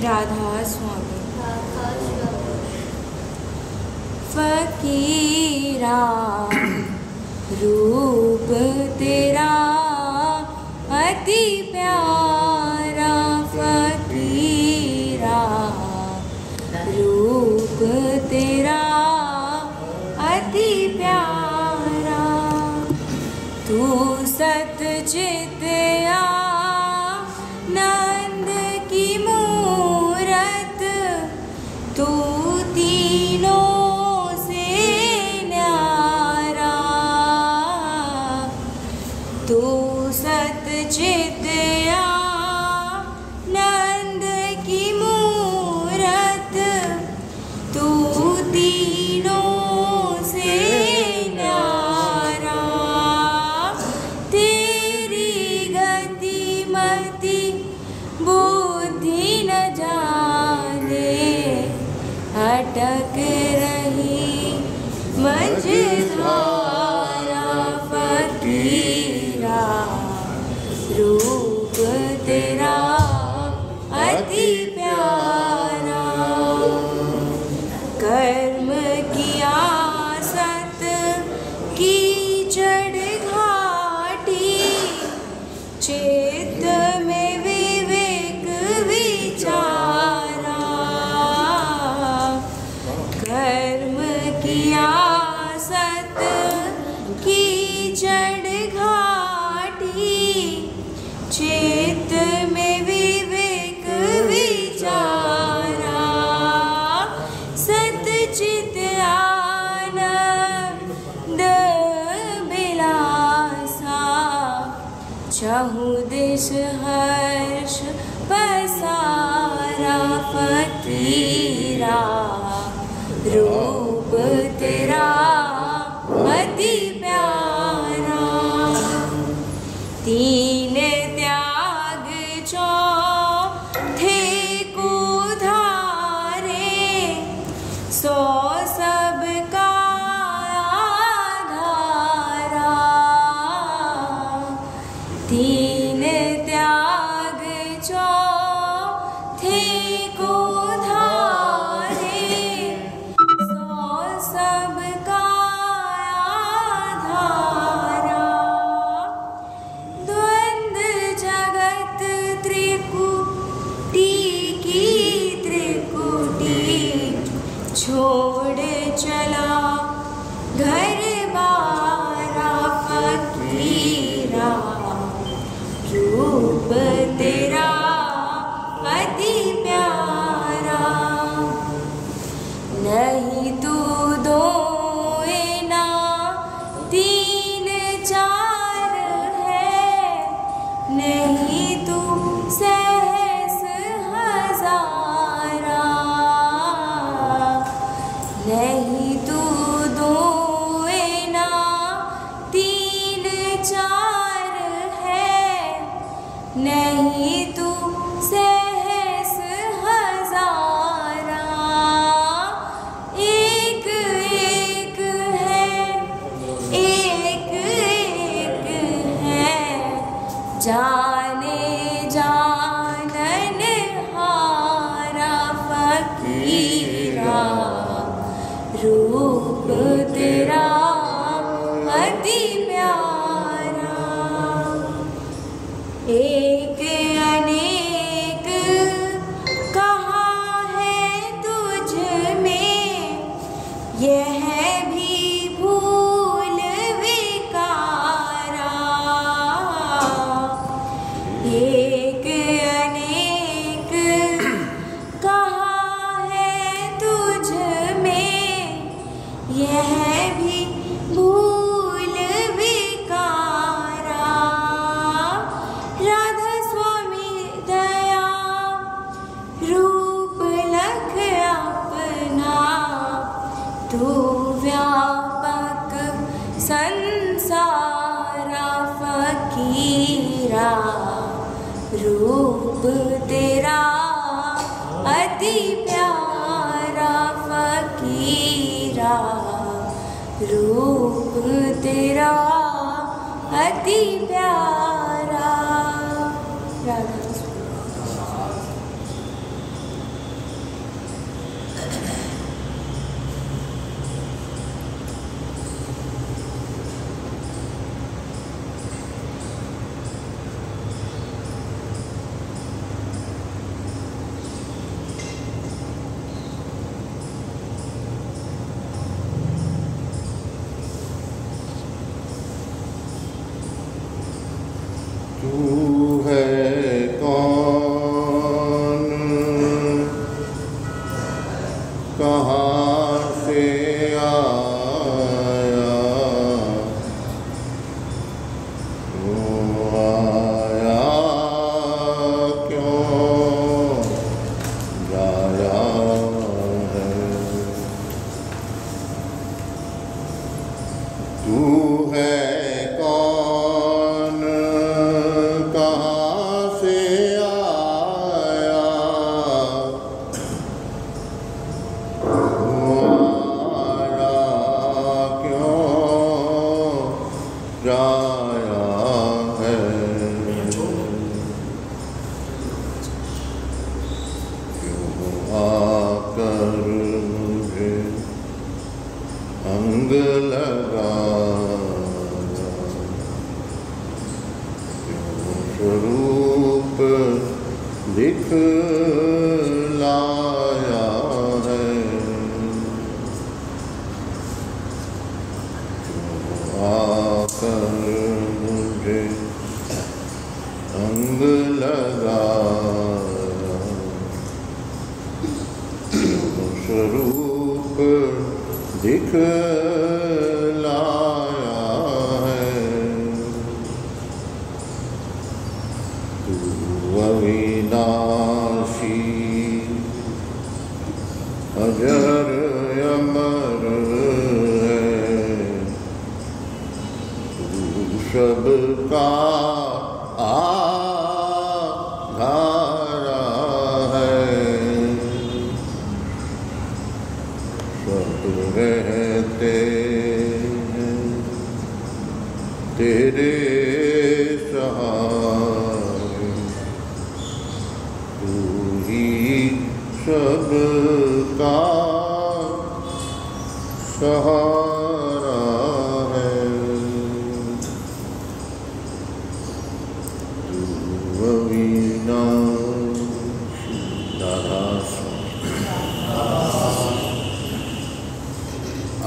राधा स्वामी फकीरा रूप तेरा अति प्यारा, फकीरा रूप तेरा अति प्यारा। तू सतचित आनंद की मूरत, तू तीनों से न्यारा। तू सतचित आनंद की मूरत, तू तीनों से न्यारा। तेरी गति मति बुद्धि न जाने, अटक रही मझधारा। फकीरा रूप तेरा अति प्यारा। कर्म किया सत कीचड़ घाटी, चित्त में विवेक विचारा। कर्म किया सत कीचड़ घाटी, चित्त में विवेक विचारा। सतचित आनंद बिलासा, चहुँ दिश हर्ष पसारा। फकीरा रूप तेरा अति प्यारा। तीन त्याग चौथे को धारे, सौ सब का आधारा। तीन त्याग चौथे को धारे, सौ सब का आधारा। द्वंद जगत त्रिकुटी की त्रिकुटी, छोड़ चला घर बारा। फकीरा रूप तेरा अति प्यारा। नहीं तू दो ना तीन चार है, नहीं तू सहस हजारा। नहीं तू दो ना तीन चार है, नहीं तू सहस हजारा। एक एक है, एक एक है, जाने जानन हारा। फकीरा रूप तेरा अति प्यारा। एक अनेक कहा है तुझ में, यह भी भूल विकारा। एक अनेक कहा है तुझ में, यह भी भूल विकारा। राधा स्वामी दया रूप लख अपना, तू व्यापक संसारा। फकीरा रूप तेरा अति प्यारा। फकीरा रूप तेरा अति प्यारा। राधा तू है कौन, कहाँ से आया, क्यों आया, क्यों जाया है। तू है अंग लगा स्वरूप दिखलाया है। आकर मुझे अंग लगा स्वरूप दिखलाया है। तू अविनाशी अजर अमर है, तू सबका आधारा है। सब रहते हैं तेरे सहारे, तू ही सबका सहारा है। तू अविनाशी।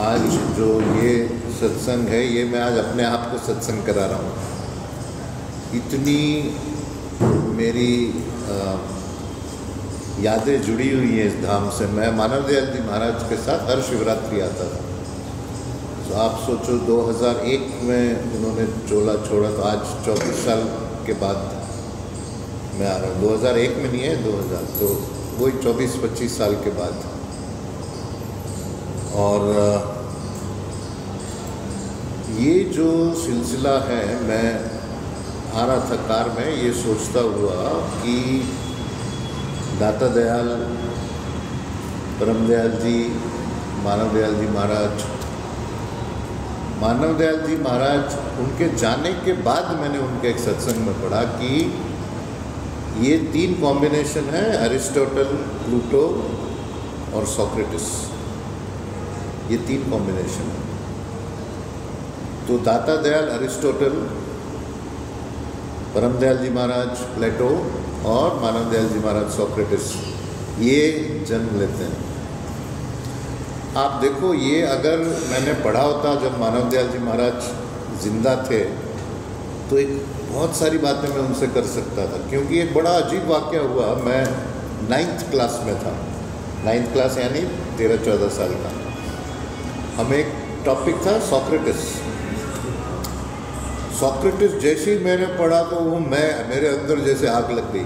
आज जो ये सत्संग है, ये मैं आज अपने आप को सत्संग करा रहा हूँ। इतनी मेरी यादें जुड़ी हुई हैं इस धाम से। मैं मानव दयाल जी महाराज के साथ हर शिवरात्रि आता था। तो आप सोचो 2001 में उन्होंने चोला छोड़ा, तो आज 24 साल के बाद मैं आ रहा हूँ। 2001 में नहीं है, 2000, तो वही 24-25 साल के बाद। और ये जो सिलसिला है, मैं आ रहा था कार में ये सोचता हुआ कि दाता दयाल, परम दयाल जी, मानव दयाल जी महाराज, मानव दयाल जी महाराज उनके जाने के बाद मैंने उनके एक सत्संग में पढ़ा कि ये 3 कॉम्बिनेशन है, अरिस्टोटल, प्लूटो और सोक्रेटिस। ये 3 कॉम्बिनेशन है। तो दाता दयाल अरिस्टोटल, परम दयाल जी महाराज प्लेटो और मानव दयाल जी महाराज सोक्रेटिस, ये जन्म लेते हैं। आप देखो, ये अगर मैंने पढ़ा होता जब मानव दयाल जी महाराज जिंदा थे, तो एक बहुत सारी बातें मैं उनसे कर सकता था। क्योंकि एक बड़ा अजीब वाक़या हुआ। मैं 9th क्लास में था, 9th क्लास यानी 13-14 साल का। हमें एक टॉपिक था सोक्रेटिस। सोक्रेटिस जैसे ही मैंने पढ़ा तो वो मेरे अंदर जैसे आग लग गई,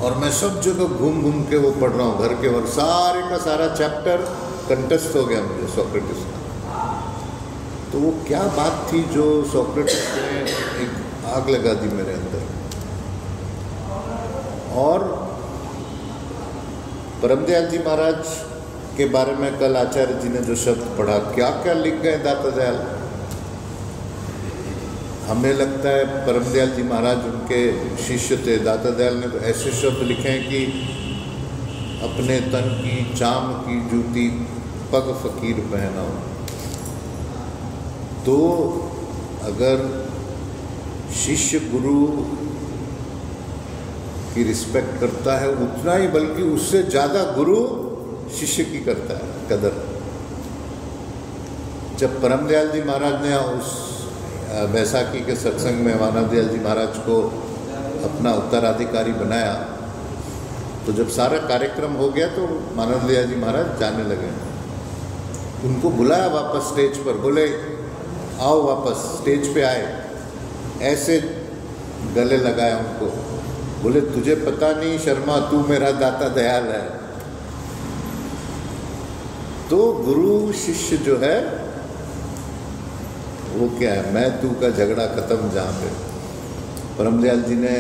और मैं सब जगह घूम घूम के वो पढ़ रहा हूँ घर के, और सारे का सारा चैप्टर कंटेस्ट हो गया मुझे सोक्रेटिस का। तो वो क्या बात थी जो सोक्रेटिस ने एक आग लगा दी मेरे अंदर। और परम दयाल जी महाराज के बारे में कल आचार्य जी ने जो शब्द पढ़ा, क्या क्या लिख गए दाता दयाल। हमें लगता है परमदयाल जी महाराज उनके शिष्य थे। दाता दयाल ने तो ऐसे शब्द लिखे हैं कि अपने तन की चाम की जूती पग फकीर पहनाओ। तो अगर शिष्य गुरु की रिस्पेक्ट करता है उतना ही, बल्कि उससे ज़्यादा गुरु शिष्य की करता है कदर। जब परमदयाल जी महाराज ने उस बैसाखी के सत्संग में मानवदयाल जी महाराज को अपना उत्तराधिकारी बनाया, तो जब सारा कार्यक्रम हो गया तो मानवदयाल जी महाराज जाने लगे। उनको बुलाया वापस स्टेज पर, बोले आओ वापस। स्टेज पे आए, ऐसे गले लगाया उनको, बोले तुझे पता नहीं शर्मा, तू मेरा दाता दयाल है। तो गुरु शिष्य जो है वो क्या है, मैं तू का झगड़ा खत्म। जहाँ पे परमदयाल जी ने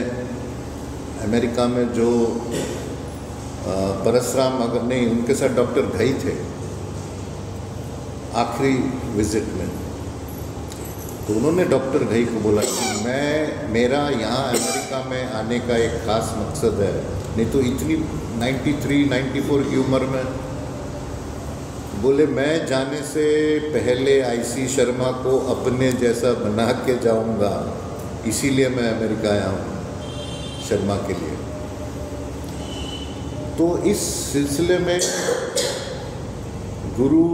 अमेरिका में जो परसराम, अगर नहीं उनके साथ डॉक्टर घई थे आखिरी विजिट में, तो उन्होंने डॉक्टर घई को बोला कि मेरा यहाँ अमेरिका में आने का एक खास मकसद है, नहीं तो इतनी 93-94 की उम्र में, बोले मैं जाने से पहले आईसी शर्मा को अपने जैसा बना के जाऊंगा, इसीलिए मैं अमेरिका आया हूँ शर्मा के लिए। तो इस सिलसिले में गुरु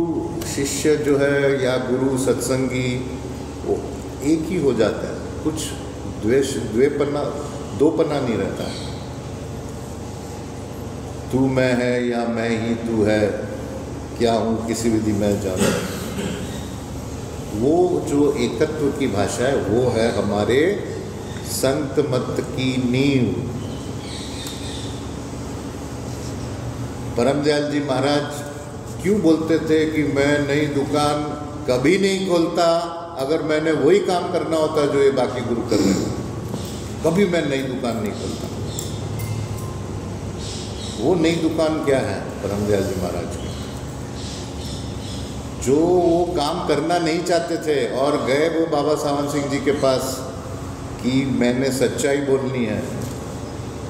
शिष्य जो है या गुरु सत्संगी वो एक ही हो जाता है, कुछ दो पन्ना नहीं रहता है। तू मैं है या मैं ही तू है, क्या हूँ किसी विधि मैं जानूँ। वो जो एकत्व की भाषा है वो है हमारे संत मत की नींव। परमदयाल जी महाराज क्यों बोलते थे कि मैं नई दुकान कभी नहीं खोलता अगर मैंने वही काम करना होता जो ये बाकी गुरु कर रहे हैं, कभी मैं नई दुकान नहीं खोलता। वो नई दुकान क्या है परमदयाल जी महाराज की, जो वो काम करना नहीं चाहते थे और गए वो बाबा सावन सिंह जी के पास कि मैंने सच्चाई बोलनी है,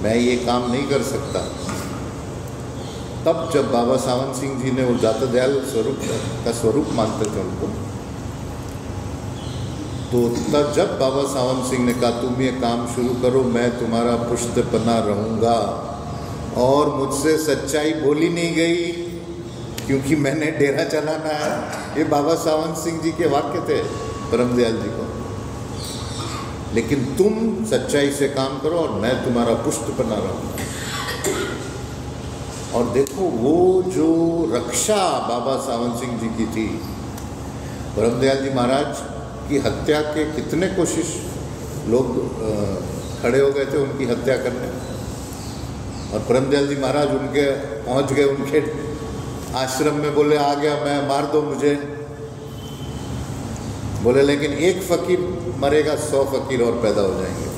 मैं ये काम नहीं कर सकता। तब जब बाबा सावन सिंह जी ने वो दाता दयाल का स्वरूप मानते थे उनको, तो तब जब बाबा सावन सिंह ने कहा तुम ये काम शुरू करो, मैं तुम्हारा पुष्टपना रहूँगा, और मुझसे सच्चाई बोली नहीं गई क्योंकि मैंने डेरा चलाना है। ये बाबा सावन सिंह जी के वाक्य थे परमदयाल जी को। लेकिन तुम सच्चाई से काम करो और मैं तुम्हारा पुष्टपना रहूँगा। और देखो वो जो रक्षा बाबा सावन सिंह जी की थी, परमदयाल जी महाराज की हत्या के कितने कोशिश लोग खड़े हो गए थे उनकी हत्या करने, और परमदयाल जी महाराज उनके पहुंच गए उनके आश्रम में, बोले आ गया मैं, मार दो मुझे। बोले लेकिन एक फकीर मरेगा 100 फकीर और पैदा हो जाएंगे।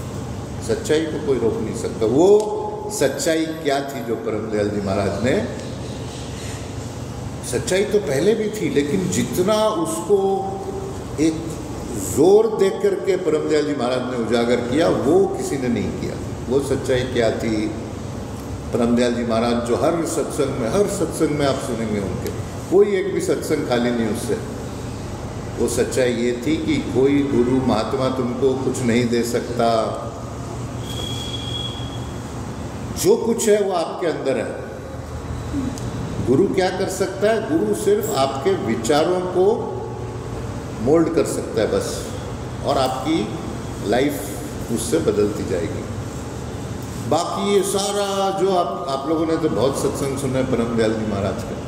सच्चाई को कोई रोक नहीं सकता। वो सच्चाई क्या थी जो परमदयाल जी महाराज ने, सच्चाई तो पहले भी थी लेकिन जितना उसको एक जोर दे करके परमदयाल जी महाराज ने उजागर किया वो किसी ने नहीं किया। वो सच्चाई क्या थी, परमदयाल जी महाराज जो हर सत्संग में आप सुनेंगे उनके, कोई एक भी सत्संग खाली नहीं उससे। वो सच्चाई ये थी कि कोई गुरु महात्मा तुमको कुछ नहीं दे सकता, जो कुछ है वो आपके अंदर है। गुरु क्या कर सकता है, गुरु सिर्फ आपके विचारों को मोल्ड कर सकता है बस, और आपकी लाइफ उससे बदलती जाएगी। बाकी ये सारा जो आप लोगों ने तो बहुत सत्संग सुने परमदयाल जी महाराज के,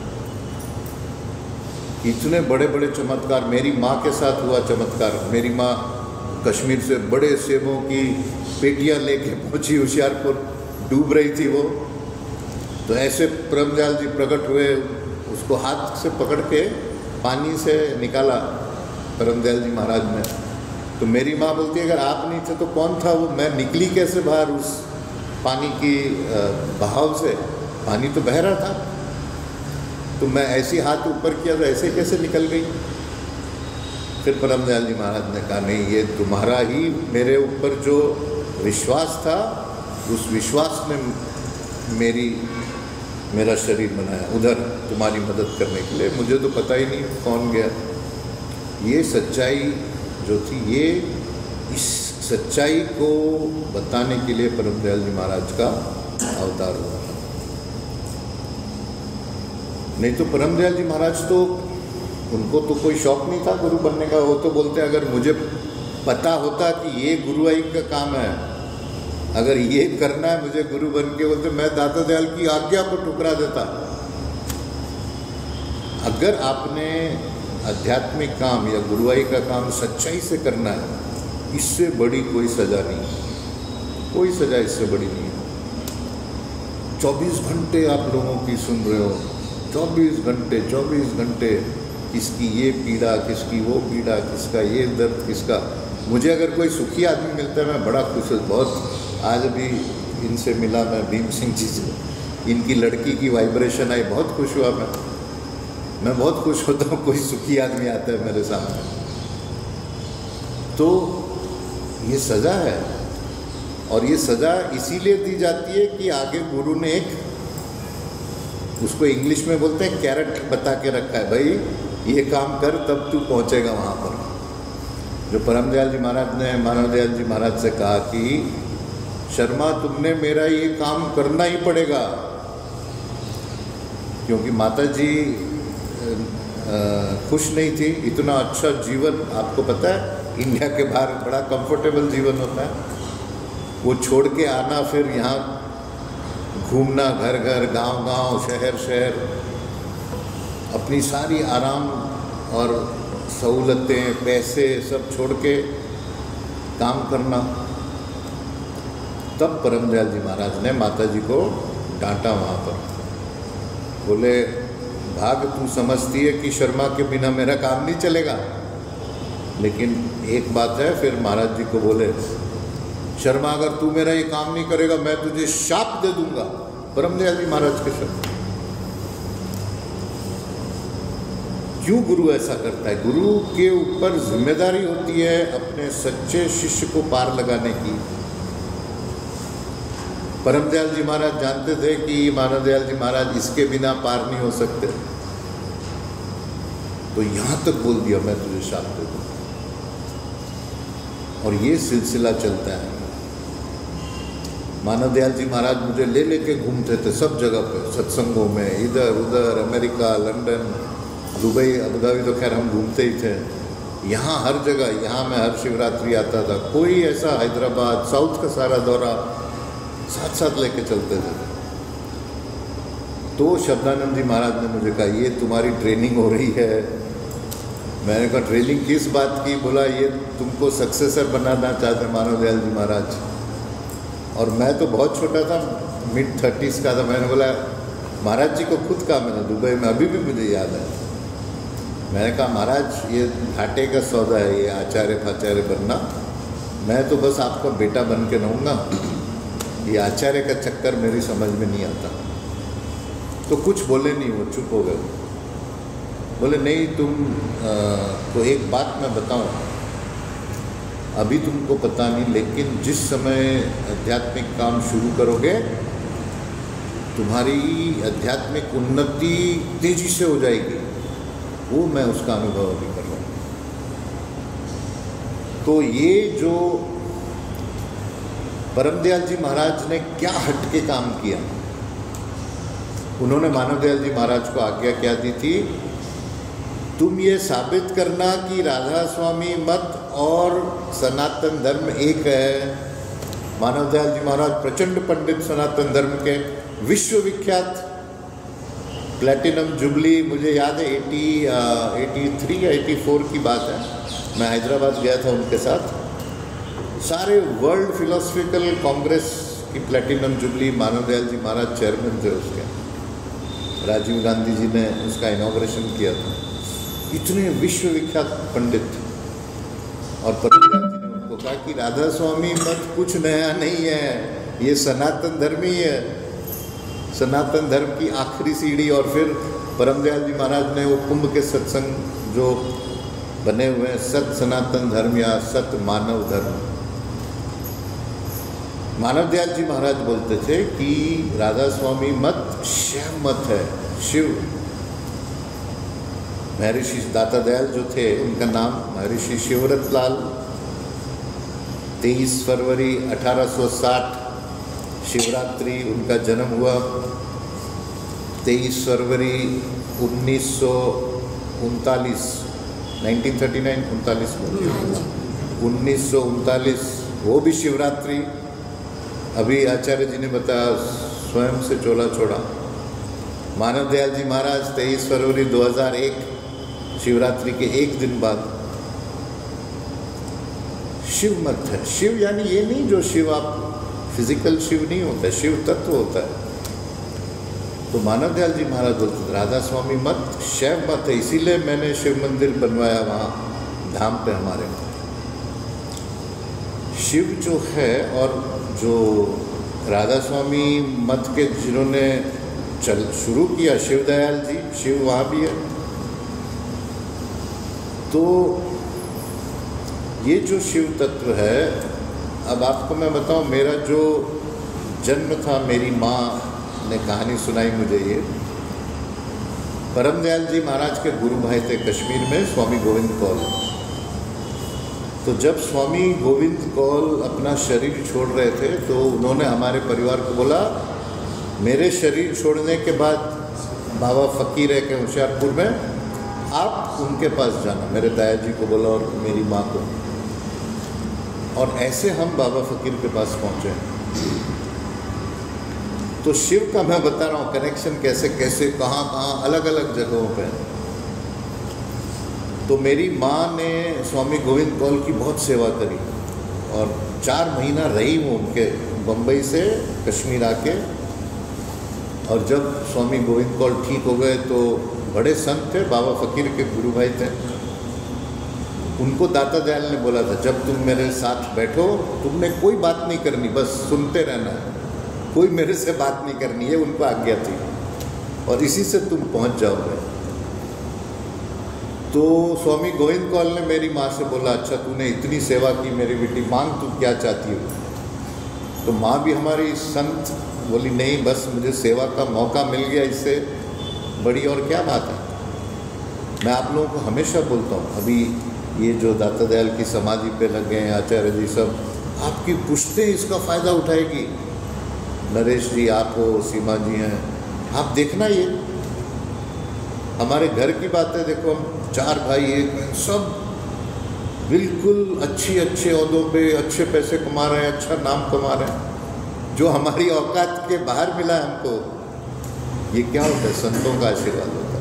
इतने बड़े बड़े चमत्कार। मेरी माँ के साथ हुआ चमत्कार। मेरी माँ कश्मीर से बड़े सेबों की पेटियाँ लेके पहुँची होशियारपुर, डूब रही थी वो, तो ऐसे परमदयाल जी प्रकट हुए, उसको हाथ से पकड़ के पानी से निकाला परमदयाल जी महाराज ने। तो मेरी माँ बोलती है अगर आप नहीं थे तो कौन था वो, मैं निकली कैसे बाहर उस पानी की बहाव से, पानी तो बह रहा था, तो मैं ऐसी हाथ ऊपर किया तो ऐसे कैसे निकल गई। फिर परम दयाल जी महाराज ने कहा नहीं, ये तुम्हारा ही मेरे ऊपर जो विश्वास था, उस विश्वास ने मेरा शरीर बनाया उधर तुम्हारी मदद करने के लिए। मुझे तो पता ही नहीं कौन गया। ये सच्चाई जो थी, ये इस सच्चाई को बताने के लिए परम दयाल जी महाराज का अवतार हुआ। नहीं तो परम दयाल जी महाराज तो, उनको तो कोई शौक नहीं था गुरु बनने का। वो तो बोलते अगर मुझे पता होता कि ये गुरुआई का काम है, अगर ये करना है मुझे गुरु बन के, बोलते मैं दाता दयाल की आज्ञा को ठुकरा देता। अगर आपने आध्यात्मिक काम या गुरुआई का काम सच्चाई से करना है, इससे बड़ी कोई सजा नहीं, कोई सजा इससे बड़ी नहीं है। 24 घंटे आप लोगों की सुन रहे हो, 24 घंटे किसकी ये पीड़ा, किसकी वो पीड़ा, किसका ये दर्द, किसका। मुझे अगर कोई सुखी आदमी मिलता है मैं बड़ा खुश हूँ। बहुत आज भी इनसे मिला मैं, भीम सिंह जी से, इनकी लड़की की वाइब्रेशन आई, बहुत खुश हुआ मैं बहुत खुश होता हूँ कोई सुखी आदमी आता है मेरे सामने। तो ये सज़ा है, और ये सज़ा इसीलिए दी जाती है कि आगे गुरु ने एक, उसको इंग्लिश में बोलते हैं कैरेट बता के रखा है, भाई ये काम कर तब तू पहुँचेगा वहाँ पर। जो परम दयाल जी महाराज ने मानव दयाल जी महाराज से कहा कि शर्मा तुमने मेरा ये काम करना ही पड़ेगा, क्योंकि माता जी खुश नहीं थी। इतना अच्छा जीवन, आपको पता है इंडिया के बाहर बड़ा कंफर्टेबल जीवन होता है, वो छोड़ के आना, फिर यहाँ घूमना, घर घर, गांव गांव, शहर शहर, अपनी सारी आराम और सहूलतें, पैसे सब छोड़ के काम करना। तब परम दयाल जी महाराज ने माता जी को डांटा वहाँ पर, बोले भाग तू समझती है कि शर्मा के बिना मेरा काम नहीं चलेगा। लेकिन एक बात है, फिर महाराज जी को बोले शर्मा अगर तू मेरा ये काम नहीं करेगा मैं तुझे शाप दे दूंगा। परम दयाल जी महाराज के शब्द। क्यों गुरु ऐसा करता है? गुरु के ऊपर जिम्मेदारी होती है अपने सच्चे शिष्य को पार लगाने की। परम दयाल जी महाराज जानते थे कि मानव दयाल जी महाराज इसके बिना पार नहीं हो सकते, तो यहाँ तक बोल दिया मैं तुझे शाप दे दूँ। और ये सिलसिला चलता है। मानव दयाल जी महाराज मुझे ले लेके घूमते थे सब जगह पे, सत्संगों में, इधर उधर, America, London, Dubai, Abu Dhabi तो खैर हम घूमते ही थे, यहाँ हर जगह। यहाँ मैं हर शिवरात्रि आता था, कोई ऐसा, हैदराबाद, साउथ का सारा दौरा साथ साथ लेके चलते थे। तो शब्दानंद जी महाराज ने मुझे कहा ये तुम्हारी ट्रेनिंग हो रही है। मैंने कहा ट्रेनिंग किस बात की? बोला ये तुमको सक्सेसर बनाना चाहते मानव दयाल जी महाराज। और मैं तो बहुत छोटा था, mid-30s का था। मैंने बोला महाराज जी को खुद कहा मैंने दुबई में, अभी भी मुझे याद है। मैंने कहा महाराज ये घाटे का सौदा है, ये आचार्य फाचार्य बनना, मैं तो बस आपका बेटा बन के रहूँगा, ये आचार्य का चक्कर मेरी समझ में नहीं आता। तो कुछ बोले नहीं, वो चुप हो गए। बोले नहीं तुम तो एक बात मैं बताऊं, अभी तुमको पता नहीं, लेकिन जिस समय आध्यात्मिक काम शुरू करोगे तुम्हारी आध्यात्मिक उन्नति तेजी से हो जाएगी। वो मैं उसका अनुभव अभी कर रहा हूँ। तो ये जो परम दयाल जी महाराज ने क्या हटके काम किया, उन्होंने मानव दयाल जी महाराज को आज्ञा क्या दी थी? तुम ये साबित करना कि राधा स्वामी मत और सनातन धर्म एक है। मानव दयाल जी महाराज प्रचंड पंडित, सनातन धर्म के विश्वविख्यात, प्लैटिनम जुबली मुझे याद है 83 या 84 की बात है। मैं हैदराबाद गया था उनके साथ। सारे वर्ल्ड फिलोसफिकल कांग्रेस की प्लैटिनम जुबली, मानव दयाल जी महाराज चेयरमैन थे उसके। राजीव गांधी जी ने उसका इनॉग्रेशन किया था। इतने विश्वविख्यात पंडित। और परम दयाल जी ने उनको कहा कि राधा स्वामी मत कुछ नया नहीं है, ये सनातन धर्म ही है, सनातन धर्म की आखिरी सीढ़ी। और फिर परम दयाल जी महाराज ने वो कुंभ के सत्संग जो बने हुए हैं, सत सनातन धर्म या सत मानव धर्म। मानव दयाल जी महाराज बोलते थे कि राधा स्वामी मत शैव मत है, शिव। महर्षि दाता दयाल जो थे, उनका नाम महर्षि शिवरत लाल। 23 फरवरी 1860 शिवरात्रि उनका जन्म हुआ। 23 फरवरी 1939 1939 वो भी शिवरात्रि। अभी आचार्य जी ने बताया स्वयं से चोला छोड़ा। मानव दयाल जी महाराज 23 फरवरी 2001 शिवरात्रि के एक दिन बाद। शिव मत है। शिव यानी ये नहीं जो शिव आप फिजिकल शिव नहीं होता है, शिव तत्व होता है। तो मानव दयाल जी महाराज बोलते राधा स्वामी मत शैव मत है, इसीलिए मैंने शिव मंदिर बनवाया वहाँ धाम पे हमारे। शिव जो है और जो राधा स्वामी मत के जिन्होंने शुरू किया, शिव दयाल जी, शिव वहाँ भी है। तो ये जो शिव तत्व है, अब आपको मैं बताऊं, मेरा जो जन्म था, मेरी माँ ने कहानी सुनाई मुझे ये। परम दयाल जी महाराज के गुरु भाई थे कश्मीर में, स्वामी गोविंद कौल। तो जब स्वामी गोविंद कौल अपना शरीर छोड़ रहे थे तो उन्होंने हमारे परिवार को बोला, मेरे शरीर छोड़ने के बाद बाबा फ़कीर है के होशियारपुर में, आप उनके पास जाना। मेरे दाया जी को बोला और मेरी माँ को। और ऐसे हम बाबा फ़कीर के पास पहुँचे। तो शिव का मैं बता रहा हूँ कनेक्शन कैसे कैसे कहाँ कहाँ अलग अलग जगहों पे। तो मेरी माँ ने स्वामी गोविंद कौल की बहुत सेवा करी और 4 महीना रही हूँ उनके, बम्बई से कश्मीर आके। और जब स्वामी गोविंद कौल ठीक हो गए तो बड़े संत थे, बाबा फ़कीर के गुरु भाई थे। उनको दाता दयाल ने बोला था, जब तुम मेरे साथ बैठो तुमने कोई बात नहीं करनी, बस सुनते रहना है, कोई मेरे से बात नहीं करनी है। उनको आज्ञा थी और इसी से तुम पहुंच जाओगे। तो स्वामी गोविंद कौल ने मेरी माँ से बोला, अच्छा तूने इतनी सेवा की मेरी बेटी, मांग तू क्या चाहती हो। तो माँ भी हमारी संत बोली, नहीं बस मुझे सेवा का मौका मिल गया, इससे बड़ी और क्या बात है। मैं आप लोगों को हमेशा बोलता हूँ, अभी ये जो दाता दयाल की समाधि पे लग गए हैं आचार्य जी सब, आपकी पुश्तें इसका फ़ायदा उठाएगी। नरेश जी आप हो, सीमा जी हैं, आप देखना ये हमारे घर की बात है। देखो हम 4 भाई एक बहन, सब बिल्कुल अच्छे ओहदों पे अच्छे पैसे कमा रहे हैं, अच्छा नाम कमा रहे हैं। जो हमारी औकात के बाहर मिला है हमको, ये क्या होता है? संतों का आशीर्वाद होता है।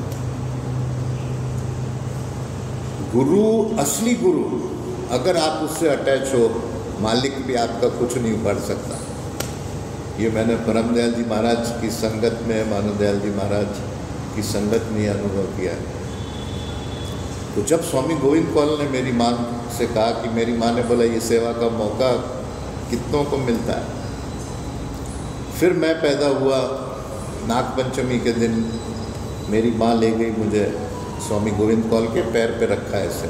गुरु, असली गुरु, अगर आप उससे अटैच हो, मालिक भी आपका कुछ नहीं उखाड़ सकता। ये मैंने परम दयाल जी महाराज की संगत में, मानव दयाल जी महाराज की संगत में अनुभव किया है। तो जब स्वामी गोविंद कौल ने मेरी माँ से कहा कि मेरी माँ ने बोला ये सेवा का मौका कितनों को मिलता है। फिर मैं पैदा हुआ, नागपंचमी के दिन मेरी माँ ले गई मुझे स्वामी गोविंद कौल के पैर पे रखा ऐसे।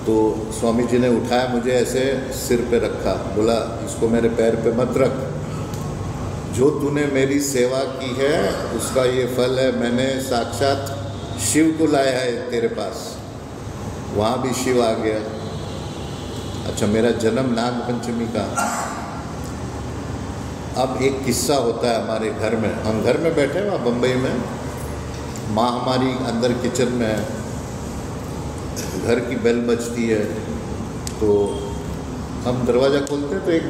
तो स्वामी जी ने उठाया मुझे ऐसे सिर पे रखा, बोला इसको मेरे पैर पे मत रख, जो तूने मेरी सेवा की है उसका ये फल है, मैंने साक्षात शिव को लाया है तेरे पास। वहाँ भी शिव आ गया। अच्छा, मेरा जन्म नागपंचमी का। अब एक किस्सा होता है हमारे घर में, हम घर में बैठे हैं वहाँ बम्बई में, माँ हमारी अंदर किचन में है, घर की बेल बजती है, तो हम दरवाज़ा खोलते हैं तो एक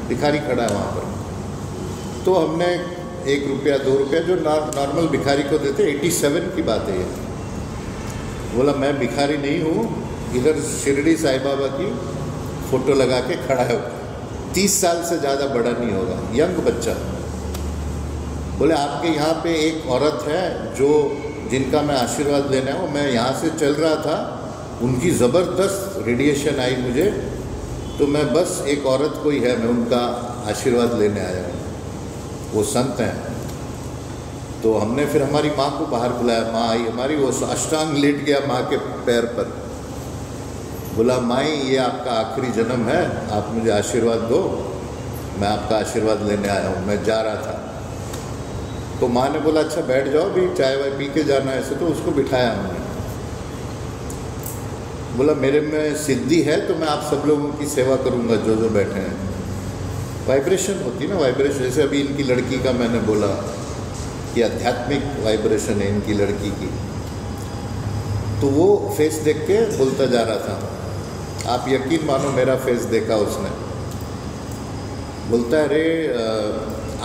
भिखारी खड़ा है वहाँ पर। तो हमने 1 रुपया 2 रुपया जो नॉर्मल भिखारी को देते, 87 की बात है ये। बोला मैं भिखारी नहीं हूँ, इधर शिरडी साईं बाबा की फ़ोटो लगा के खड़ा है, 30 साल से ज़्यादा बड़ा नहीं होगा, यंग बच्चा। बोले आपके यहाँ पे एक औरत है जो जिनका मैं आशीर्वाद लेना है, मैं यहाँ से चल रहा था, उनकी ज़बरदस्त रेडिएशन आई मुझे, तो मैं बस एक औरत कोई है, मैं उनका आशीर्वाद लेने आया हूँ, वो संत हैं। तो तो हमने फिर हमारी माँ को बाहर बुलाया, माँ आई हमारी, वो साष्टांग लेट गया माँ के पैर पर, बोला माई ये आपका आखिरी जन्म है, आप मुझे आशीर्वाद दो, मैं आपका आशीर्वाद लेने आया हूँ, मैं जा रहा था। तो माँ ने बोला अच्छा बैठ जाओ, भी चाय वाय पी के जाना है ऐसे, तो उसको बिठाया हमने। बोला मेरे में सिद्धि है तो मैं आप सब लोगों की सेवा करूँगा जो जो बैठे हैं। वाइब्रेशन होती ना, वाइब्रेशन, जैसे अभी इनकी लड़की का मैंने बोला कि आध्यात्मिक वाइब्रेशन है इनकी लड़की की, तो वो फेस देख के बोलता जा रहा था। आप यकीन मानो मेरा फेस देखा उसने, बोलता है अरे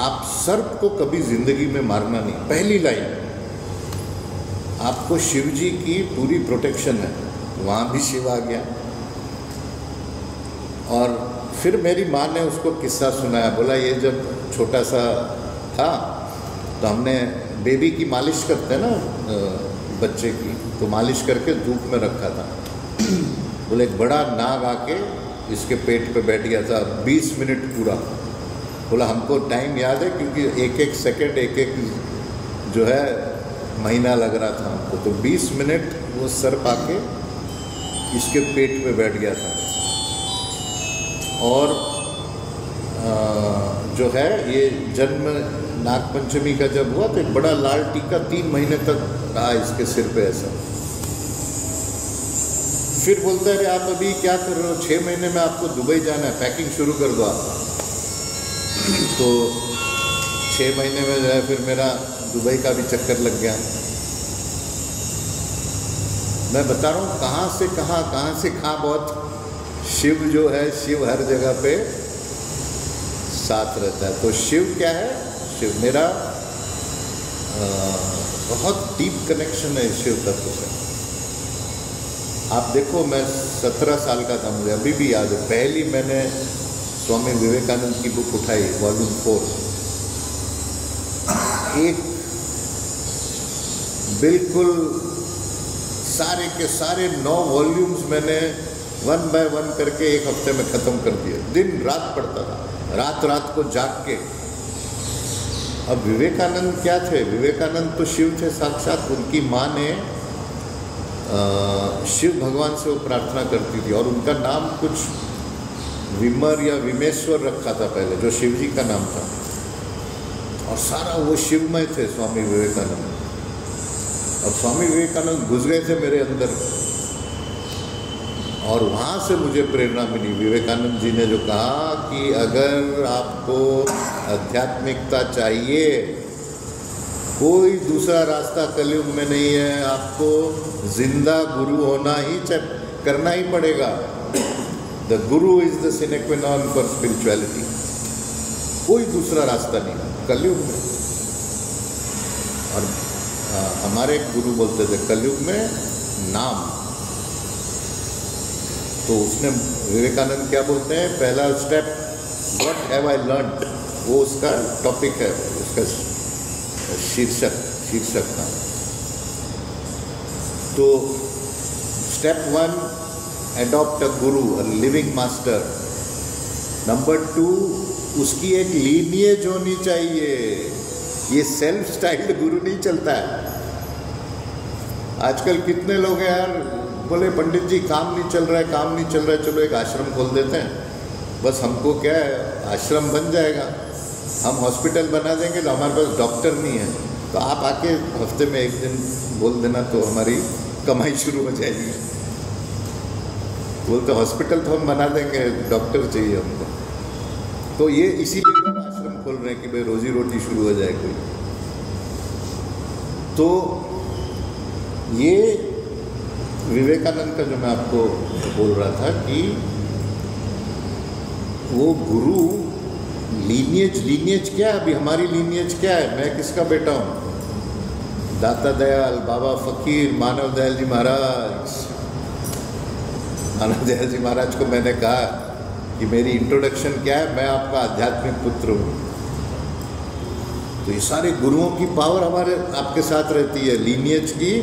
आप सर्प को कभी ज़िंदगी में मारना नहीं, पहली लाइन, आपको शिव जी की पूरी प्रोटेक्शन है। वहाँ भी शिव आ गया। और फिर मेरी माँ ने उसको किस्सा सुनाया, बोला ये जब छोटा सा था तो हमने बेबी की मालिश करते हैं ना बच्चे की, तो मालिश करके धूप में रखा था। बोले एक बड़ा नाग आके इसके पेट पे बैठ गया था 20 मिनट पूरा। बोला हमको टाइम याद है क्योंकि एक एक सेकंड एक एक जो है महीना लग रहा था हमको, तो 20 मिनट वो सर्प आके इसके पेट पे बैठ गया था। और जो है ये जन्म नागपंचमी का जब हुआ तो एक बड़ा लाल टीका 3 महीने तक रहा इसके सिर पे ऐसा। फिर बोलता है अरे आप अभी क्या कर रहे हो, 6 महीने में आपको दुबई जाना है, पैकिंग शुरू कर दो आप। तो 6 महीने में जो है फिर मेरा दुबई का भी चक्कर लग गया। मैं बता रहा हूँ कहाँ से कहाँ बहुत शिव जो है, शिव हर जगह पे साथ रहता है। तो शिव क्या है, शिव मेरा बहुत डीप कनेक्शन है शिव तत्व से। आप देखो मैं 17 साल का था, मुझे अभी भी याद है, पहली मैंने स्वामी विवेकानंद की बुक उठाई वॉल्यूम 4, एक बिल्कुल सारे के सारे 9 वॉल्यूम्स मैंने 1 बाय 1 करके एक हफ्ते में ख़त्म कर दिए। दिन रात पढ़ता था, रात रात को जाग के। अब विवेकानंद क्या थे, विवेकानंद तो शिव थे साक्षात। उनकी माँ ने शिव भगवान से वो प्रार्थना करती थी और उनका नाम कुछ विमर या विमेश्वर रखा था पहले, जो शिव जी का नाम था। और सारा वो शिवमय थे स्वामी विवेकानंद। अब स्वामी विवेकानंद घुस गए थे मेरे अंदर और वहाँ से मुझे प्रेरणा मिली। विवेकानंद जी ने जो कहा कि अगर आपको आध्यात्मिकता चाहिए, कोई दूसरा रास्ता कलयुग में नहीं है, आपको जिंदा गुरु होना ही करना ही पड़ेगा। द गुरु इज द सिने क्वा नॉन फॉर स्पिरिचुअलिटी। कोई दूसरा रास्ता नहीं कलयुग में। और हमारे गुरु बोलते थे कलयुग में नाम। तो उसने विवेकानंद क्या बोलते हैं, पहला step what have I learned, वो उसका टॉपिक है, उसका शीर्षक था। तो step 1 adopt a Guru, a living master. Number 2 उसकी एक लीनिएज होनी चाहिए। ये सेल्फ स्टाइल्ड गुरु नहीं चलता है। आजकल कितने लोग हैं यार, बोले पंडित जी काम नहीं चल रहा है, चलो एक आश्रम खोल देते हैं, बस हमको क्या है आश्रम बन जाएगा, हम हॉस्पिटल बना देंगे, तो हमारे पास डॉक्टर नहीं है, तो आप आके हफ्ते में एक दिन बोल देना तो हमारी कमाई शुरू हो जाएगी। बोलते हॉस्पिटल तो हम बना देंगे, डॉक्टर चाहिए हमको। तो ये इसीलिए हम आश्रम खोल रहे हैं कि भाई रोजी रोटी शुरू हो जाए कोई। तो ये विवेकानंद का जो मैं आपको बोल रहा था कि वो गुरु लीनिएज क्या है, अभी हमारी लीनिएज क्या है, मैं किसका बेटा हूँ, दाता दयाल, बाबा फकीर, मानव दयाल जी महाराज। मानव दयाल जी महाराज को मैंने कहा कि मेरी इंट्रोडक्शन क्या है, मैं आपका आध्यात्मिक पुत्र हूँ। तो ये सारे गुरुओं की पावर हमारे आपके साथ रहती है, लीनिएज की।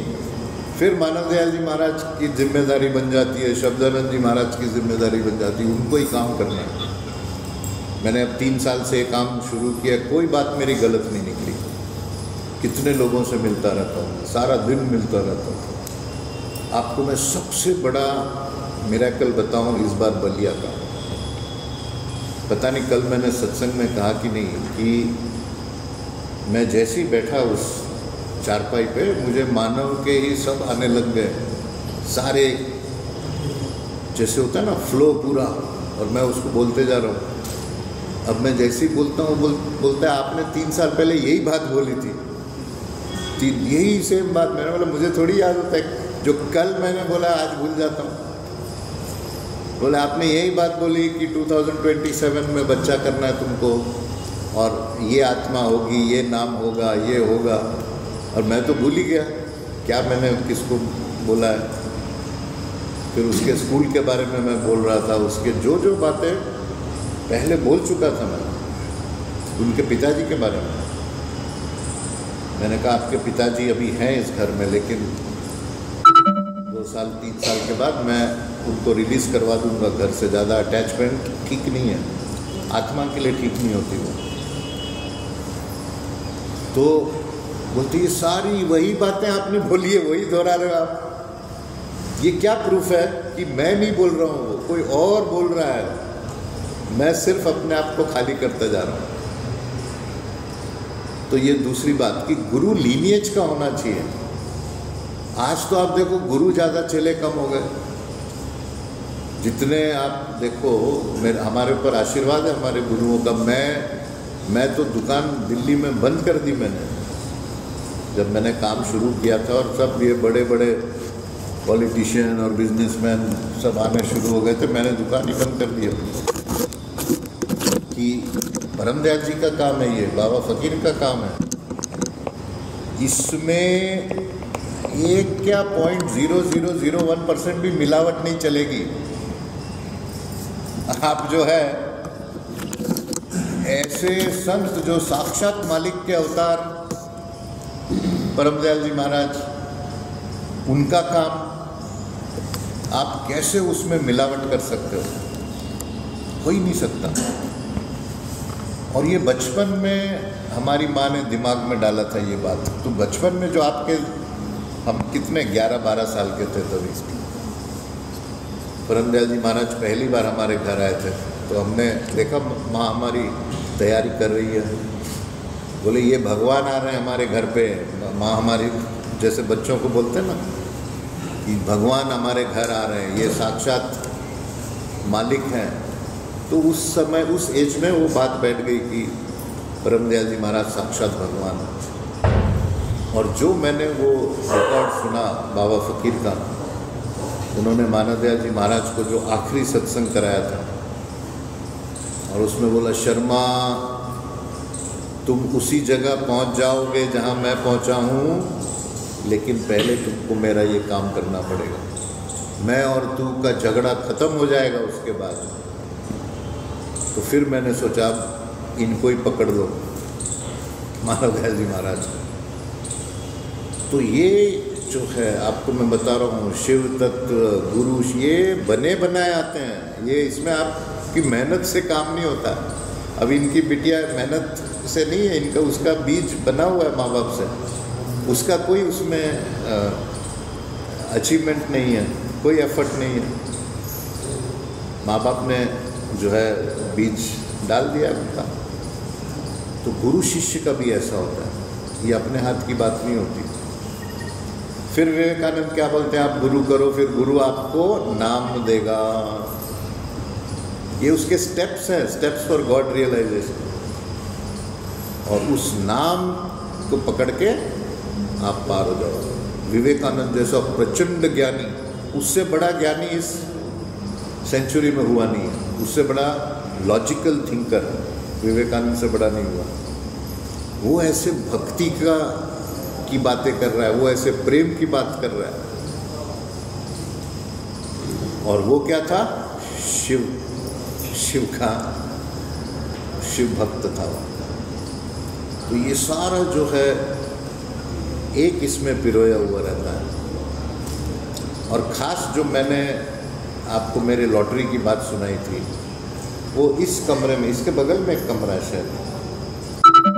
फिर मानव दयाल जी महाराज की जिम्मेदारी बन जाती है, शब्दानंद जी महाराज की जिम्मेदारी बन जाती है, उनको ही काम करना है। मैंने अब 3 साल से काम शुरू किया, कोई बात मेरी गलत नहीं निकली। कितने लोगों से मिलता रहता हूँ, सारा दिन मिलता रहता हूँ। आपको मैं सबसे बड़ा मिरेकल बताऊँ इस बार बलिया का। पता नहीं कल मैंने सत्संग में कहा कि नहीं, कि मैं जैसे ही बैठा उस चारपाई पे, मुझे मानव के ही सब आने लग गए, सारे, जैसे होता है ना फ्लो पूरा, और मैं उसको बोलते जा रहा हूँ। अब मैं जैसे ही बोलता हूँ बोलता है आपने 3 साल पहले यही बात बोली थी, यही सेम बात। मैंने बोला मुझे थोड़ी याद होता है, जो कल मैंने बोला आज भूल जाता हूँ। बोले आपने यही बात बोली कि 2027 में बच्चा करना है तुमको, और ये आत्मा होगी, ये नाम होगा, ये होगा। और मैं तो भूल ही गया क्या मैंने किसको बोला है। फिर उसके स्कूल के बारे में मैं बोल रहा था, उसके जो जो बातें पहले बोल चुका था मैं, उनके पिताजी के बारे में। मैंने कहा आपके पिताजी अभी हैं इस घर में, लेकिन 2 साल 3 साल के बाद मैं उनको रिलीज़ करवा दूंगा घर से। ज़्यादा अटैचमेंट ठीक नहीं है, आत्मा के लिए ठीक नहीं होती वो। तो बोलती ये सारी वही बातें आपने बोली है, वही दोहरा रहे हो आप। ये क्या प्रूफ है कि मैं नहीं बोल रहा हूँ, वो कोई और बोल रहा है, मैं सिर्फ अपने आप को खाली करता जा रहा हूँ। तो ये दूसरी बात कि गुरु लीनिएज का होना चाहिए। आज तो आप देखो गुरु ज़्यादा चेले कम हो गए। जितने आप देखो, हमारे ऊपर आशीर्वाद है हमारे गुरुओं का। मैं तो दुकान दिल्ली में बंद कर दी मैंने, जब मैंने काम शुरू किया था, और सब ये बड़े बड़े पॉलिटिशियन और बिजनेसमैन सब आने शुरू हो गए थे, मैंने दुकान ही बंद कर दी अपनी। कि परमदयाल जी का काम है, ये बाबा फकीर का काम है। इसमें एक क्या 0.0001% भी मिलावट नहीं चलेगी। आप जो है ऐसे संत जो साक्षात मालिक के अवतार परमदयाल जी महाराज, उनका काम, आप कैसे उसमें मिलावट कर सकते हो? हो ही नहीं सकता। और ये बचपन में हमारी माँ ने दिमाग में डाला था ये बात। तो बचपन में जो हम कितने 11-12 साल के थे तभी, परमदयाल जी महाराज पहली बार हमारे घर आए थे, तो हमने देखा माँ हमारी तैयारी कर रही है। बोले ये भगवान आ रहे हैं हमारे घर पे। माँ हमारी जैसे बच्चों को बोलते हैं ना कि भगवान हमारे घर आ रहे हैं, ये साक्षात मालिक हैं। तो उस समय उस एज में वो बात बैठ गई कि परमदयाल जी महाराज साक्षात भगवान हैं। और जो मैंने वो रिकॉर्ड सुना बाबा फकीर का, उन्होंने मानवदयाल जी महाराज को जो आखिरी सत्संग कराया था, और उसमें बोला शर्मा तुम उसी जगह पहुंच जाओगे जहां मैं पहुंचा हूं, लेकिन पहले तुमको मेरा ये काम करना पड़ेगा। मैं और तू का झगड़ा ख़त्म हो जाएगा उसके बाद। तो फिर मैंने सोचा इनको ही पकड़ लो, मानवदयाल जी महाराज। तो ये जो है आपको मैं बता रहा हूँ, शिव तत्व गुरु ये बने बनाए आते हैं। ये इसमें आपकी मेहनत से काम नहीं होता। अब इनकी बिटिया मेहनत से नहीं है, इनका उसका बीज बना हुआ है माँ बाप से, उसका कोई उसमें अचीवमेंट नहीं है, कोई एफर्ट नहीं है। माँ बाप ने जो है बीज डाल दिया उनका। तो गुरु शिष्य का भी ऐसा होता है, ये अपने हाथ की बात नहीं होती। फिर विवेकानंद क्या बोलते हैं, आप गुरु करो, फिर गुरु आपको नाम देगा। ये उसके स्टेप्स हैं, स्टेप्स फॉर गॉड रियलाइजेशन। और उस नाम को पकड़ के आप पार हो जाओ। विवेकानंद जैसा प्रचंड ज्ञानी, उससे बड़ा ज्ञानी इस सेंचुरी में हुआ नहीं है। उससे बड़ा लॉजिकल थिंकर विवेकानंद से बड़ा नहीं हुआ। वो ऐसे भक्ति की बातें कर रहा है, वो ऐसे प्रेम की बात कर रहा है। और वो क्या था, शिव का शिव भक्त था वो। तो ये सारा जो है एक इसमें पिरोया हुआ रहता है। और ख़ास जो मैंने आपको मेरे लॉटरी की बात सुनाई थी, वो इस कमरे में, इसके बगल में एक कमरा है शायद,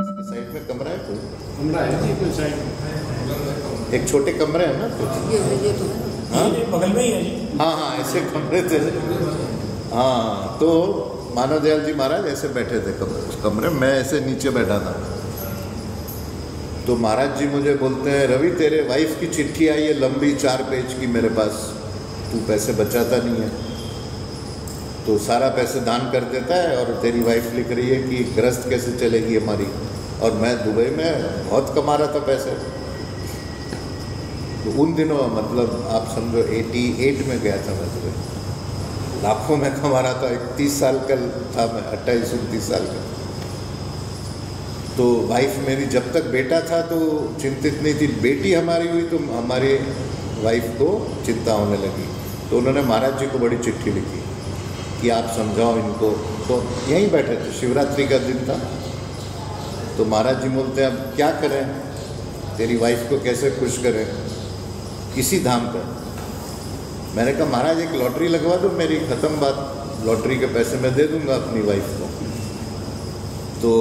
इसके साइड में कमरा है कोई, कमरा है जी कोई साइड एक छोटे कमरे हैं ना कुछ, ये तो है। हाँ बगल में ही है जी। हाँ हाँ ऐसे कमरे थे। हाँ तो मानव दयाल जी महाराज ऐसे बैठे थे कमरे में, मैं ऐसे नीचे बैठा था। तो महाराज जी मुझे बोलते हैं, रवि तेरे वाइफ की चिट्ठी आई है लंबी 4 पेज की मेरे पास, तू पैसे बचाता नहीं है तो सारा पैसे दान कर देता है, और तेरी वाइफ लिख रही है कि गृहस्थ कैसे चलेगी हमारी, और मैं दुबई में बहुत कमा रहा था पैसे। तो उन दिनों मतलब आप समझो 88 में गया था मैं दुबई, लाखों में कमा रहा था, 31 साल का था मैं, 28-29 साल का। तो वाइफ मेरी जब तक बेटा था तो चिंतित नहीं थी, बेटी हमारी हुई तो हमारी वाइफ को चिंता होने लगी। तो उन्होंने महाराज जी को बड़ी चिट्ठी लिखी कि आप समझाओ इनको। तो यहीं बैठे थे, शिवरात्रि का दिन था। तो महाराज जी बोलते हैं अब क्या करें, तेरी वाइफ को कैसे खुश करें किसी धाम पर। मैंने कहा महाराज एक लॉटरी लगवा दो मेरी, ख़त्म बात, लॉटरी के पैसे मैं दे दूंगा अपनी वाइफ को। तो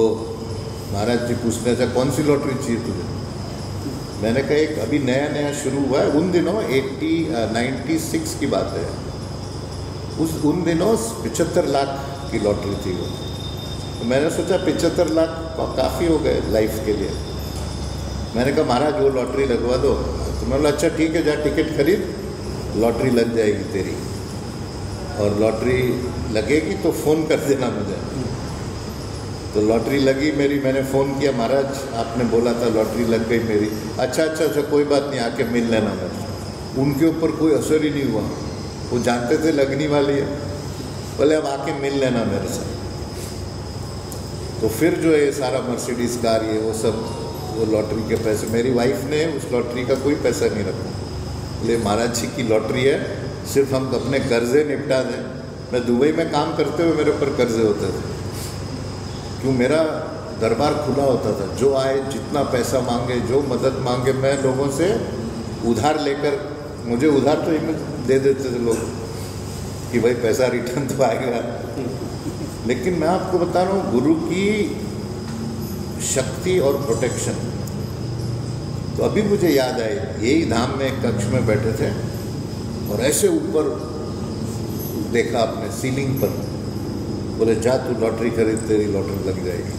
महाराज जी पूछते हैं कौन सी लॉटरी चाहिए तुझे। मैंने कहा एक अभी नया नया शुरू हुआ है, उन दिनों 96 की बात है, उन दिनों 75 लाख की लॉटरी थी वो। तो मैंने सोचा 75 लाख काफ़ी हो गए लाइफ के लिए। मैंने कहा महाराज वो लॉटरी लगवा दो। तो मैं बोला अच्छा ठीक है, जा टिकट खरीद, लॉटरी लग जाएगी तेरी, और लॉटरी लगेगी तो फ़ोन कर देना मुझे। तो लॉटरी लगी मेरी, मैंने फ़ोन किया, महाराज आपने बोला था लॉटरी लग गई मेरी। अच्छा अच्छा अच्छा कोई बात नहीं, आके मिल लेना मेरे। उनके ऊपर कोई असर ही नहीं हुआ, वो जानते थे लगनी वाली है, बोले अब आके मिल लेना मेरे साथ। तो फिर जो है सारा मर्सिडीज़ कार ये वो सब, वो लॉटरी के पैसे, मेरी वाइफ ने उस लॉटरी का कोई पैसा नहीं रखा। बोले महाराज जी की लॉटरी है, सिर्फ हम अपने कर्जे निपटा दें। मैं दुबई में काम करते हुए मेरे ऊपर कर्जे होते थे, क्यों मेरा दरबार खुला होता था, जो आए जितना पैसा मांगे, जो मदद मांगे, मैं लोगों से उधार लेकर, मुझे उधार तो दे देते थे लोग कि भाई पैसा रिटर्न तो आएगा। लेकिन मैं आपको बता रहा हूँ गुरु की शक्ति और प्रोटेक्शन। तो अभी मुझे याद आए, यही धाम में एक कक्ष में बैठे थे और ऐसे ऊपर देखा आपने सीलिंग पर, बोले जा तू लॉटरी खरीद, तेरी लॉटरी लग जाएगी।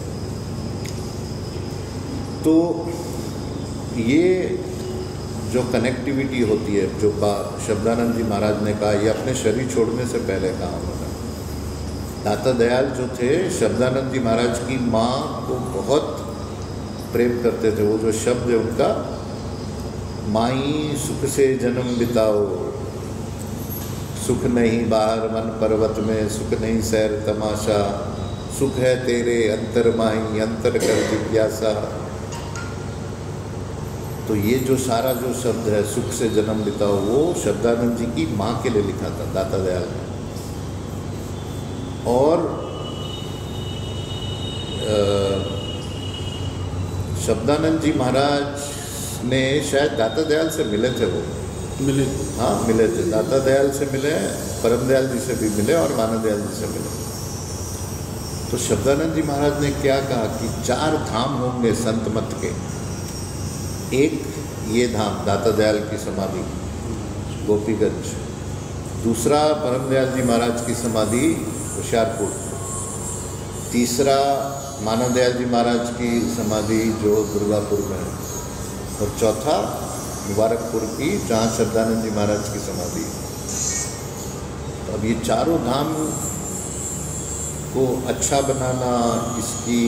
तो ये जो कनेक्टिविटी होती है, जो शब्दानंद जी महाराज ने कहा, ये अपने शरीर छोड़ने से पहले कहा उन्होंने। दाता दयाल जो थे, शब्दानंद जी महाराज की माँ को बहुत प्रेम करते थे। वो जो शब्द है उनका, माई सुख से जन्म बिताओ, सुख नहीं बाहर मन पर्वत में, सुख नहीं सैर तमाशा, सुख है तेरे अंतर माही, अंतर कर जिज्ञासा। तो ये जो सारा जो शब्द है, सुख से जन्म बिताओ, वो शब्दानंद जी की माँ के लिए लिखा था दाता दयाल ने। और शब्दानंद जी महाराज ने शायद दाता दयाल से मिले थे, वो मिले, हाँ मिले थे, दाता दयाल से मिले, परम दयाल जी से भी मिले और मानव दयाल जी से मिले। तो शब्दानंद जी महाराज ने क्या कहा कि 4 धाम होंगे संत मत के। एक ये धाम दाता दयाल की समाधि गोपीगंज, दूसरा परम दयाल जी महाराज की समाधि होशियारपुर, तीसरा मानव दयाल जी महाराज की समाधि जो दुर्गापुर में है, और चौथा मुबारकपुर की जहाँ शब्दानंद जी महाराज की समाधि। तो अब ये चारों धाम को अच्छा बनाना, इसकी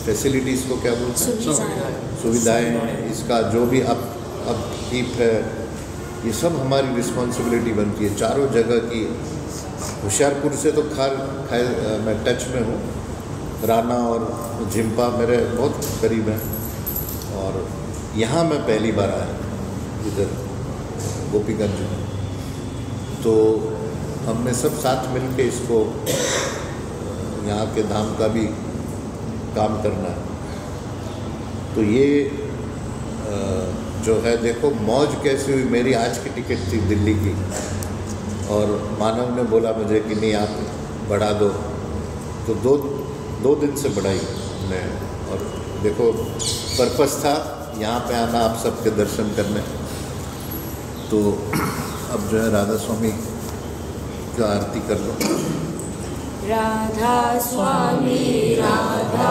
फैसिलिटीज़ को क्या बोलते हैं, सुविधाएं, इसका जो भी अपकीप है, ये सब हमारी रिस्पॉन्सिबिलिटी बनती है चारों जगह की। होशियारपुर से तो खैर मैं टच में हूँ, राना और झिम्पा मेरे बहुत करीब हैं, और यहाँ मैं पहली बार आया इधर गोपीगंज में। तो हमने सब साथ मिल के इसको, यहाँ के धाम का भी काम करना है। तो ये जो है, देखो मौज कैसी हुई। मेरी आज की टिकट थी दिल्ली की, और मानव ने बोला मुझे कि नहीं आप बढ़ा दो, तो दो दिन से बढ़ाई मैं, और देखो पर्पस था यहाँ पे आना आप सबके दर्शन करने। तो अब जो है राधा स्वामी का आरती कर लो। राधा स्वामी राधा